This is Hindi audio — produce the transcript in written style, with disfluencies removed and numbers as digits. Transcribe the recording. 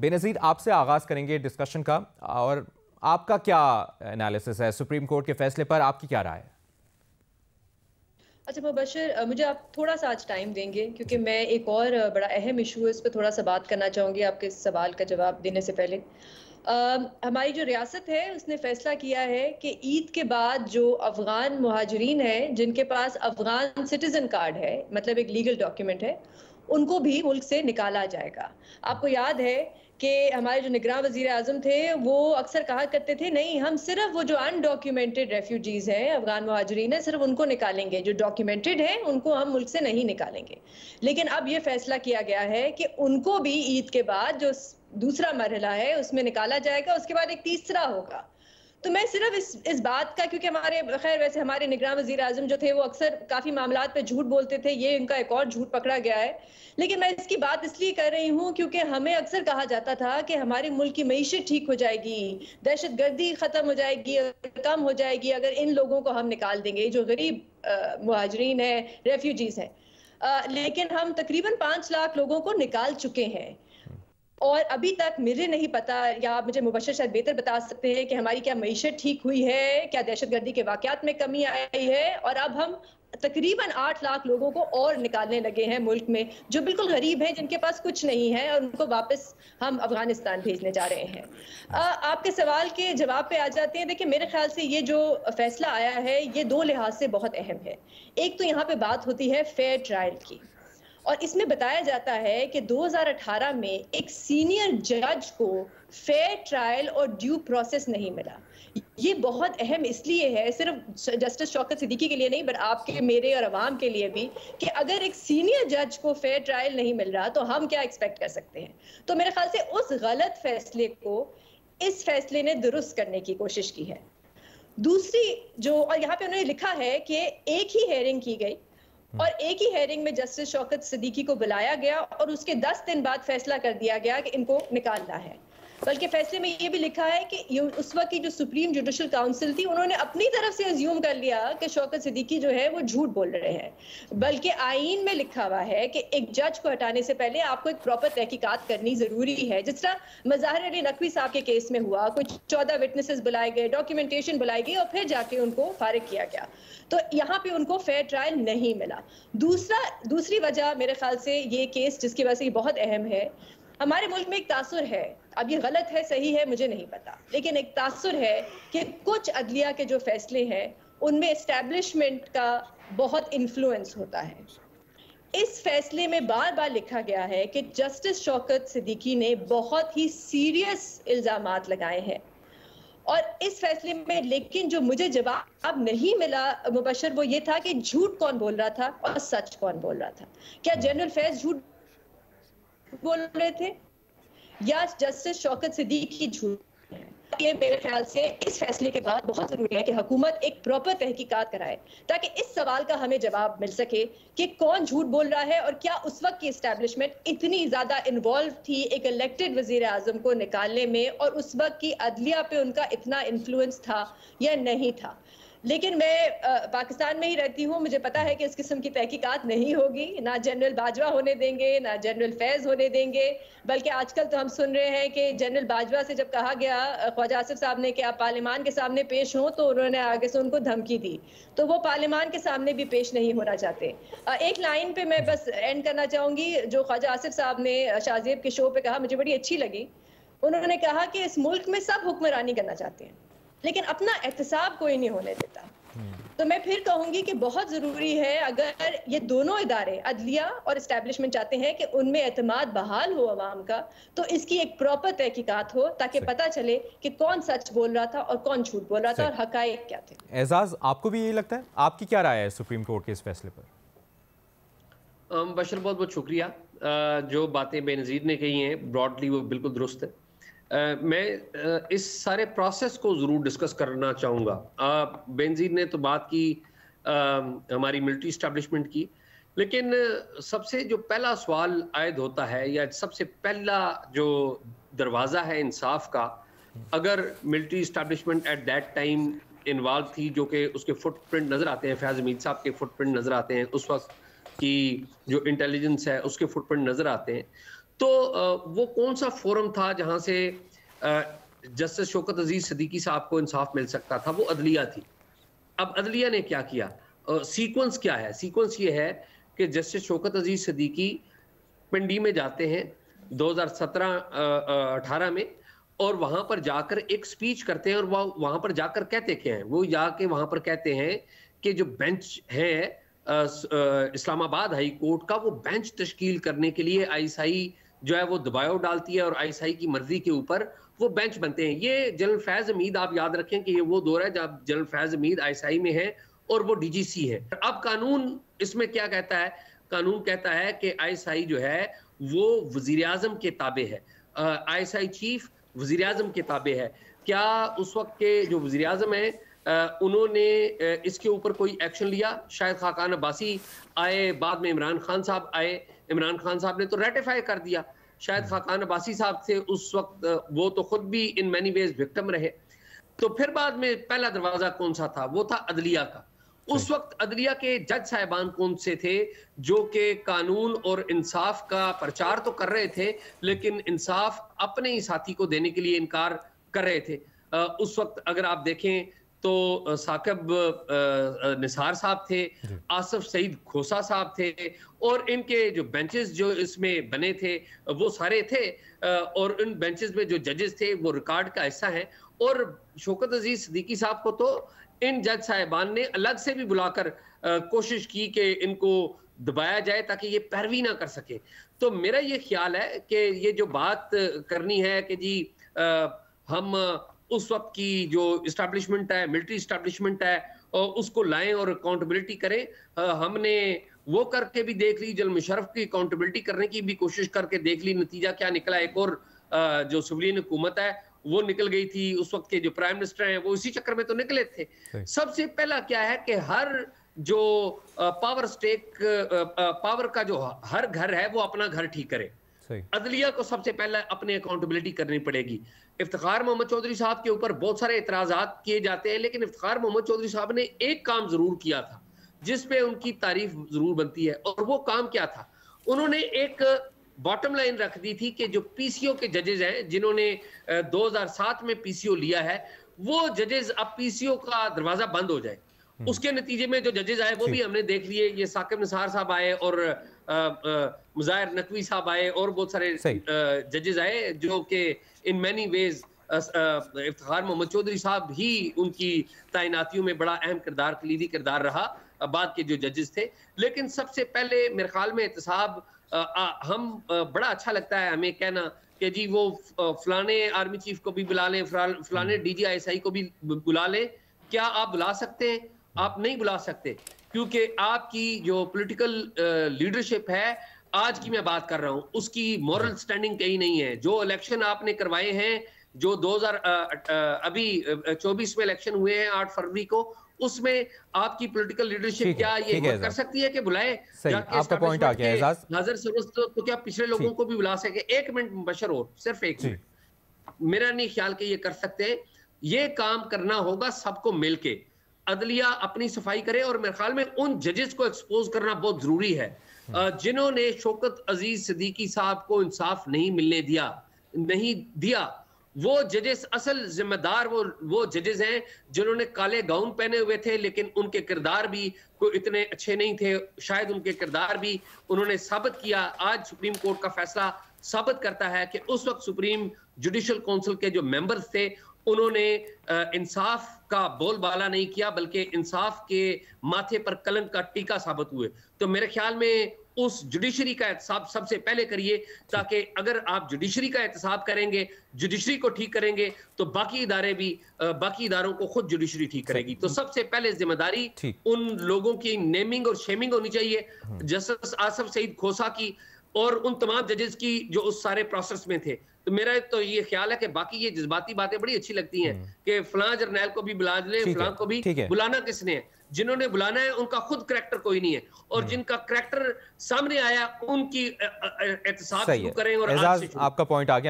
बेनज़ीर, आपसे आगाज़ करेंगे डिस्कशन का, और आपका क्या एनालिसिस है सुप्रीम कोर्ट के फैसले पर, आपकी क्या राय है? अच्छा मुबशर, मुझे आप थोड़ा सा आज टाइम देंगे क्योंकि जी। मैं एक और बड़ा अहम इशू है, इस पर थोड़ा सा बात करना चाहूँगी आपके इस सवाल का जवाब देने से पहले। हमारी जो रियासत है उसने फैसला किया है कि ईद के बाद जो अफ़गान मुहाजिरीन हैं जिनके पास अफ़गान सिटीज़न कार्ड है, मतलब एक लीगल डॉक्यूमेंट है, उनको भी मुल्क से निकाला जाएगा। आपको याद है कि हमारे जो निगरान वज़ीर-ए-आज़म थे, वो अक्सर कहा करते थे, नहीं हम सिर्फ़ वो जो अनडॉक्यूमेंटेड रेफ्यूजीज़ हैं, अफ़गान मुहाजिरीन हैं, सिर्फ़ उनको निकालेंगे, जो डॉक्यूमेंटेड हैं, उनको हम मुल्क से नहीं निकालेंगे। लेकिन अब ये फैसला किया गया है कि उनको भी ईद के बाद जो दूसरा मरहला है, उसमें निकाला जाएगा, उसके बाद एक तीसरा होगा। तो मैं सिर्फ इस बात का, क्योंकि हमारे खैर वैसे हमारे निगरान वज़ीर-ए-आज़म जो थे वो अक्सर काफ़ी मामलात पे झूठ बोलते थे, ये इनका एक और झूठ पकड़ा गया है। लेकिन मैं इसकी बात इसलिए कर रही हूँ क्योंकि हमें अक्सर कहा जाता था कि हमारे मुल्क की मईशत ठीक हो जाएगी, दहशतगर्दी ख़त्म हो जाएगी और कम हो जाएगी अगर इन लोगों को हम निकाल देंगे, जो गरीब मुहाजिरीन हैं, रेफ्यूजीज़ हैं। लेकिन हम तकरीबन 5 लाख लोगों को निकाल चुके हैं। और अभी तक मुझे नहीं पता, या आप मुझे मुबशर शायद बेहतर बता सकते हैं कि हमारी क्या मईशत ठीक हुई है, क्या दहशतगर्दी के वाक़यात में कमी आई है, और अब हम तकरीबन 8 लाख लोगों को और निकालने लगे हैं मुल्क में, जो बिल्कुल गरीब हैं, जिनके पास कुछ नहीं है, और उनको वापस हम अफ़गानिस्तान भेजने जा रहे हैं। आपके सवाल के जवाब पे आ जाते हैं। देखिए, मेरे ख़्याल से ये जो फ़ैसला आया है, ये 2 लिहाज से बहुत अहम है। एक तो यहाँ पे बात होती है फेयर ट्रायल की, और इसमें बताया जाता है कि 2018 में एक सीनियर जज को फेयर ट्रायल और ड्यू प्रोसेस नहीं मिला। ये बहुत अहम इसलिए है, सिर्फ जस्टिस शौकत सिद्दीकी के लिए नहीं, बट आपके, मेरे और अवाम के लिए भी, कि अगर एक सीनियर जज को फेयर ट्रायल नहीं मिल रहा तो हम क्या एक्सपेक्ट कर सकते हैं। तो मेरे ख्याल से उस गलत फैसले को इस फैसले ने दुरुस्त करने की कोशिश की है। दूसरी जो, और यहाँ पे उन्होंने लिखा है कि एक ही हेयरिंग की गई और एक ही हेयरिंग में जस्टिस शौकत सिद्दीकी को बुलाया गया और उसके 10 दिन बाद फैसला कर दिया गया कि इनको निकालना है। बल्कि फैसले में ये भी लिखा है कि उस वक्त की जो सुप्रीम जुडिशल काउंसिल थी, उन्होंने अपनी तरफ से अज्यूम कर लिया कि शौकत सिद्दीकी जो है वो झूठ बोल रहे हैं। बल्कि आईन में लिखा हुआ है कि एक जज को हटाने से पहले आपको एक प्रॉपर तहकीकात करनी जरूरी है। जिस तरह मज़ाहिर अली नकवी साहब के केस में हुआ, कुछ 14 विटनेसेस बुलाए गए, डॉक्यूमेंटेशन बुलाई गई और फिर जाके उनको फारिग किया गया। तो यहाँ पे उनको फेयर ट्रायल नहीं मिला। दूसरी वजह मेरे ख्याल से ये केस जिसकी वजह से ये बहुत अहम है, हमारे मुल्क में एक तासुर है, अब ये गलत है सही है मुझे नहीं पता, लेकिन एक तासुर है कि कुछ अदलिया के जो फैसले हैं उनमें एस्टैब्लिशमेंट का बहुत इन्फ्लुएंस होता है। इस फैसले में बार बार लिखा गया है कि जस्टिस शौकत सिद्दीकी ने बहुत ही सीरियस इल्जामात लगाए हैं, और इस फैसले में लेकिन जो मुझे जवाब नहीं मिला मुबशर, वो ये था कि झूठ कौन बोल रहा था और सच कौन बोल रहा था। क्या जनरल फैज झूठ बोल रहे थे या जस्टिस शौकत सिद्दीकी झूठ? ये मेरे ख्याल से इस फैसले के बाद बहुत जरूरी है कि हुकूमत एक प्रॉपर तहकीकात कराए ताकि इस सवाल का हमें जवाब मिल सके कि कौन झूठ बोल रहा है, और क्या उस वक्त की एस्टैब्लिशमेंट इतनी ज्यादा इन्वॉल्व थी एक इलेक्टेड वजीर आजम को निकालने में, और उस वक्त की अदलिया पे उनका इतना इन्फ्लुएंस था या नहीं था। लेकिन मैं पाकिस्तान में ही रहती हूँ, मुझे पता है कि इस किस्म की तहकीकात नहीं होगी, ना जनरल बाजवा होने देंगे ना जनरल फैज होने देंगे। बल्कि आजकल तो हम सुन रहे हैं कि जनरल बाजवा से जब कहा गया ख्वाजा आसिफ साहब ने कि आप पार्लियामान के सामने पेश हों, तो उन्होंने आगे से उनको धमकी दी, तो वो पार्लियामान के सामने भी पेश नहीं होना चाहते। एक लाइन पे मैं बस एंड करना चाहूंगी, जो ख्वाजा आसिफ साहब ने शाहजेब के शो पे कहा, मुझे बड़ी अच्छी लगी। उन्होंने कहा कि इस मुल्क में सब हुक्मरानी करना चाहते हैं लेकिन अपना एहतसाब कोई नहीं होने देता। तो मैं फिर कहूंगी कि बहुत जरूरी है, अगर ये दोनों इदारे अदलिया और एस्टैब्लिशमेंट चाहते हैं कि उनमें एतमाद बहाल हो अवाम का, तो इसकी एक प्रॉपर तहकीकात हो ताकि पता चले कि कौन सच बोल रहा था और कौन झूठ बोल रहा था और हकायक क्या थे। एजाज, आपको भी यही लगता है? आपकी क्या राय है सुप्रीम कोर्ट के इस फैसले पर? बशर, बहुत बहुत शुक्रिया। जो बातें बेनज़ीर ने कही हैं ब्रॉडली वो बिल्कुल दुरुस्त है। मैं इस सारे प्रोसेस को ज़रूर डिस्कस करना चाहूँगा। बेनज़ीर ने तो बात की हमारी मिलिट्री इस्टेब्लिशमेंट की, लेकिन सबसे जो पहला सवाल आयद होता है, या सबसे पहला जो दरवाज़ा है इंसाफ का, अगर military establishment at that time involve थी, जो कि उसके फुटप्रिंट नज़र आते हैं, फैज़ हमीद साहब के फुटप्रिंट नज़र आते हैं, उस वक्त की जो इंटेलिजेंस है उसके फुटप्रिंट नज़र आते हैं, तो वो कौन सा फोरम था जहां से जस्टिस शौकत अजीज सिद्दीकी साहब को इंसाफ मिल सकता था? वो अदलिया थी। अब अदलिया ने क्या किया? सीक्वेंस क्या है? सीक्वेंस ये है कि जस्टिस शौकत अजीज सिद्दीकी पिंडी में जाते हैं 2017-18 में, और वहां पर जाकर एक स्पीच करते हैं, और वहां पर जाकर कहते क्या हैं? वो जाके वहां पर कहते हैं कि जो बेंच है इस्लामाबाद हाई कोर्ट का, वो बेंच तश्कील करने के लिए आईएसआई जो है वो दबाव डालती है, और आईएसआई की मर्जी के ऊपर वो बेंच बनते हैं। ये जनरल फैज हमीद, आप याद रखें कि ये वो दौर है जब जनरल फैज हमीद आईएसआई में है और वो डीजीसी है। अब कानून इसमें क्या कहता है? कानून कहता है कि आईएसआई जो है वो वजीर आजम के ताबे है, आईएसआई चीफ वजीर आजम के ताबे है। क्या उस वक्त के जो वजीर आजम है उन्होंने इसके ऊपर कोई एक्शन लिया? शायद खाकान अब्बासी आए, बाद में इमरान खान साहब आए, इमरान खान साहब ने तो रेटिफाई कर दिया। शायद खाकान अब्बासी साहब थे उस वक्त, वो तो खुद भी इन मैनी वेज विक्टिम रहे। तो फिर बाद में पहला दरवाजा कौन सा था? वो था अदलिया का। उस वक्त अदलिया के जज साहिबान कौन से थे जो कि कानून और इंसाफ का प्रचार तो कर रहे थे, लेकिन इंसाफ अपने ही साथी को देने के लिए इनकार कर रहे थे? उस वक्त अगर आप देखें तो साकिब निसार साहब थे, आसिफ सईद खोसा साहब थे, और इनके जो बेंचेस जो इसमें बने थे वो सारे थे, और इन बेंचेस में जो जजेस थे वो रिकॉर्ड का हिस्सा है। और शौकत अजीज सिद्दीकी साहब को तो इन जज साहिबान ने अलग से भी बुलाकर कोशिश की कि इनको दबाया जाए ताकि ये पैरवी ना कर सके। तो मेरा ये ख्याल है कि ये जो बात करनी है कि जी हम उस वक्त की जो इस्टेब्लिशमेंट है, मिलिट्री इस्टेब्लिशमेंट है, उसको लाएं और अकाउंटेबिलिटी करें। हमने वो करके भी देख ली, जनरल मुशर्रफ की अकाउंटेबिलिटी करने की भी कोशिश करके देख ली, नतीजा क्या निकला? एक और जो सिविलियन हुकूमत है वो निकल गई थी। उस वक्त के जो प्राइम मिनिस्टर हैं वो इसी चक्कर में तो निकले थे। सबसे पहला क्या है कि हर जो पावर का जो हर घर है वो अपना घर ठीक करे। अदलिया को सबसे पहले अपनी अकाउंटेबिलिटी करनी पड़ेगी। इफ्तिखार मोहम्मद चौधरी साहब के ऊपर बहुत सारे इतराजात किए जाते हैं, लेकिन इफ्तिखार मोहम्मद चौधरी साहब ने एक काम जरूर किया था जिसपे उनकी तारीफ जरूर बनती है, और वो काम क्या था? उन्होंने एक बॉटम लाइन रख दी थी कि जो पीसीओ के जजेस हैं जिन्होंने 2007 में पीसीओ लिया है, वो जजेस अब पीसीओ का दरवाजा बंद हो जाए। उसके नतीजे में जो जजेस आए वो भी हमने देख लिए। ये साकिब निसार साहब आए और मुजाहिर नकवी साहब आए और बहुत सारे जजेस आए जो कि in many ways Iftikhar Mohammad Chaudhry साहब ही उनकी तैनातियों में बड़ा अहम किरदार, कलीदी किरदार रहा, बाद के जो जजेस थे। लेकिन सबसे पहले मेरे ख्याल में एहतसाब, हम बड़ा अच्छा लगता है हमें कहना कि जी वो फलाने आर्मी चीफ को भी बुला लें, फलाने डीजीआईएसआई को भी बुला लें। क्या आप बुला सकते हैं? आप नहीं बुला सकते, क्योंकि आपकी जो पॉलिटिकल लीडरशिप है, आज की मैं बात कर रहा हूं, उसकी मॉरल स्टैंडिंग कहीं नहीं है। जो इलेक्शन आपने करवाए हैं, जो 2024 में इलेक्शन हुए हैं 8 फरवरी को, उसमें आपकी पॉलिटिकल लीडरशिप क्या ये कर सकती है कि बुलाए? आपका पॉइंट आ गया एजाज। नाजर सरवस्त तो क्या पिछले लोगों को भी बुला सके? एक मिनट मुबशर, और सिर्फ एक मिनट, मेरा नहीं ख्याल कि ये कर सकते हैं। ये काम करना होगा सबको मिलके। अदलिया अपनी सफाई करे, और मेरे ख्याल में उन जजेस को एक्सपोज करना बहुत जरूरी है जिन्होंने शौकत अजीज सिद्दीकी साहब को इंसाफ नहीं मिलने दिया। वो जजेस असल जिम्मेदार वो जजेस हैं जिन्होंने काले गाउन पहने हुए थे, लेकिन उनके किरदार भी कोई इतने अच्छे नहीं थे। शायद उनके किरदार भी उन्होंने साबित किया। आज सुप्रीम कोर्ट का फैसला साबित करता है कि उस वक्त सुप्रीम जुडिशल काउंसिल के जो मेंबर्स थे उन्होंने इंसाफ का बोलबाला नहीं किया, बल्कि इंसाफ के माथे पर कलंक का टीका साबित हुए। तो मेरे ख्याल में उस जुडिशरी का एहतसाब सबसे पहले करिए, ताकि अगर आप जुडिशरी का एहतसाब करेंगे, जुडिशरी को ठीक करेंगे, तो बाकी इदारे भी बाकी इदारों को खुद जुडिशरी ठीक करेगी। तो सबसे पहले जिम्मेदारी उन लोगों की नेमिंग और शेमिंग होनी चाहिए, जस्टिस आसिफ सईद खोसा की और उन तमाम जजेस की जो उस सारे प्रोसेस में थे। तो मेरा तो ये ख्याल है कि बाकी ये जज्बाती बातें बड़ी अच्छी लगती हैं कि फलां जर्नैल को भी बुला लें, फलां को भी। बुलाना किसने है? जिन्होंने बुलाना है उनका खुद करैक्टर कोई नहीं है, और जिनका करैक्टर सामने आया उनकी एहतसाब शुरू करें। और आपका पॉइंट आ गया।